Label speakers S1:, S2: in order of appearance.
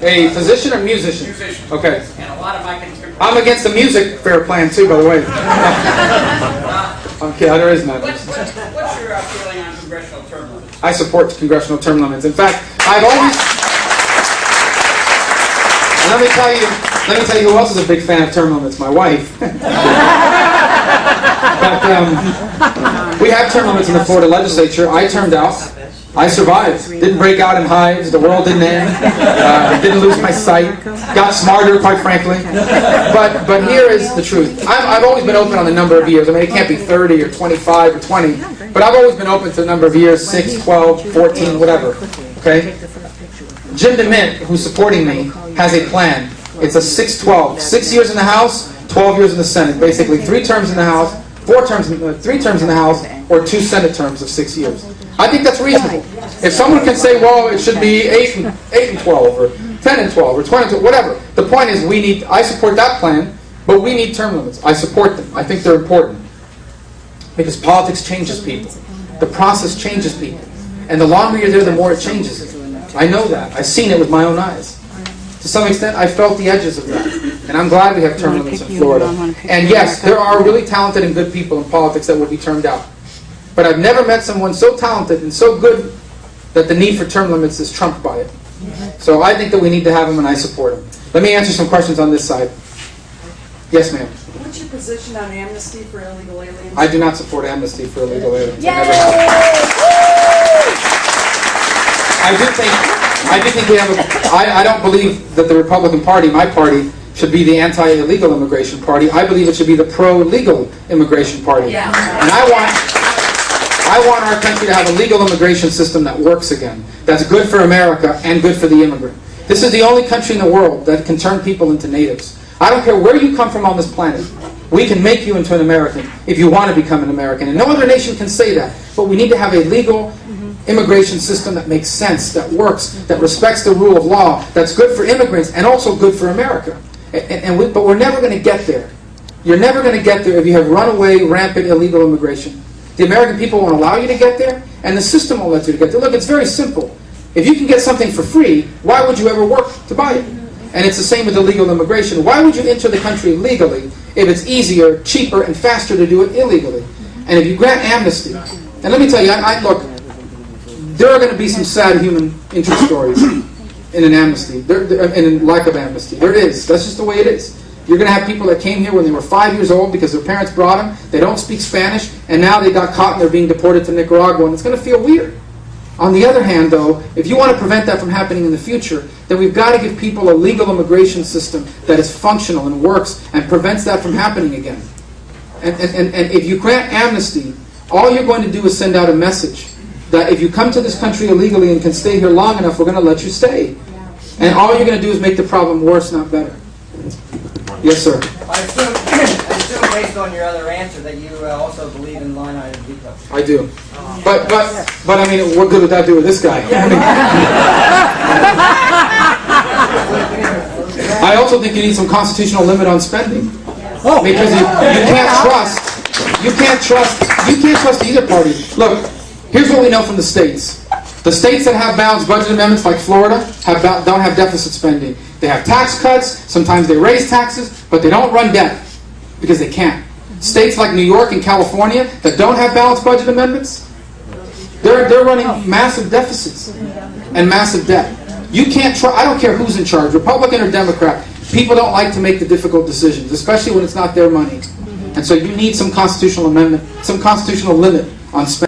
S1: A physician or musician?
S2: Musician.
S1: Okay.
S2: And a lot of my contemporaries.
S1: I'm against the music fair plan too, by the way. Okay, there is none.
S2: What's your feeling on congressional term limits?
S1: I support congressional term limits. In fact, I've always. Let me tell you who else is a big fan of term limits. My wife. But we have term limits in the Florida legislature. I turned out. I survived. Didn't break out in hives. The world didn't end. Didn't lose my sight. Got smarter, quite frankly. But here is the truth. I've always been open on the number of years. I mean, it can't be 30 or 25 or 20. But I've always been open to the number of years, 6, 12, 14, whatever. Okay? Jim DeMint, who's supporting me, has a plan. It's a 6-12. 6 years in the House, 12 years in the Senate. Basically, 3 terms in the House, 3 terms in the House, or 2 Senate terms of 6 years. I think that's reasonable. If someone can say, well, it should be 8 and 12, or 10 and 12, or 20 and 12, whatever. The point is, I support that plan, but we need term limits. I support them. I think they're important. Because politics changes people. The process changes people. And the longer you're there, the more it changes it. I know that. I've seen it with my own eyes. To some extent, I felt the edges of that. And I'm glad we have term limits in Florida. And yes, there are really talented and good people in politics that will be termed out. But I've never met someone so talented and so good that the need for term limits is trumped by it. So I think that we need to have them, and I support them. Let me answer some questions on this side. Yes, ma'am.
S3: What's your position on amnesty for illegal aliens?
S1: I do not support amnesty for illegal aliens. I do think we have I don't believe that the Republican Party, my party, should be the anti-illegal immigration party. I believe it should be the pro-legal immigration party.
S3: Yeah.
S1: And I want our country to have a legal immigration system that works again, that's good for America and good for the immigrant. This is the only country in the world that can turn people into natives. I don't care where you come from on this planet. We can make you into an American if you want to become an American. And no other nation can say that. But we need to have a legal immigration system that makes sense, that works, that respects the rule of law, that's good for immigrants and also good for America. But we're never going to get there. You're never going to get there if you have runaway, rampant, illegal immigration. The American people won't allow you to get there, and the system won't let you to get there. Look, it's very simple. If you can get something for free, why would you ever work to buy it? And it's the same with illegal immigration. Why would you enter the country legally if it's easier, cheaper, and faster to do it illegally? And if you grant amnesty, and let me tell you, look, there are going to be some sad human interest stories in an amnesty, in lack of amnesty. There is. That's just the way it is. You're going to have people that came here when they were 5 years old because their parents brought them. They don't speak Spanish, and now they got caught and they're being deported to Nicaragua, and it's going to feel weird. On the other hand, though, if you want to prevent that from happening in the future, then we've got to give people a legal immigration system that is functional and works and prevents that from happening again. And if you grant amnesty, all you're going to do is send out a message that if you come to this country illegally and can stay here long enough, we're going to let you stay. And all you're going to do is make the problem worse, not better. Yes, sir.
S4: I assume, based on your other answer, that you also believe in line item veto.
S1: I do. But I mean, what good would that do with this guy? I also think you need some constitutional limit on spending. Because you can't trust either party. Look, here's what we know from the states. The states that have balanced budget amendments, like Florida, don't have deficit spending. They have tax cuts. Sometimes they raise taxes, but they don't run debt because they can't. States like New York and California that don't have balanced budget amendments, they're running massive deficits and massive debt. You can't try. I don't care who's in charge, Republican or Democrat. People don't like to make the difficult decisions, especially when it's not their money. And so you need some constitutional amendment, some constitutional limit on spending.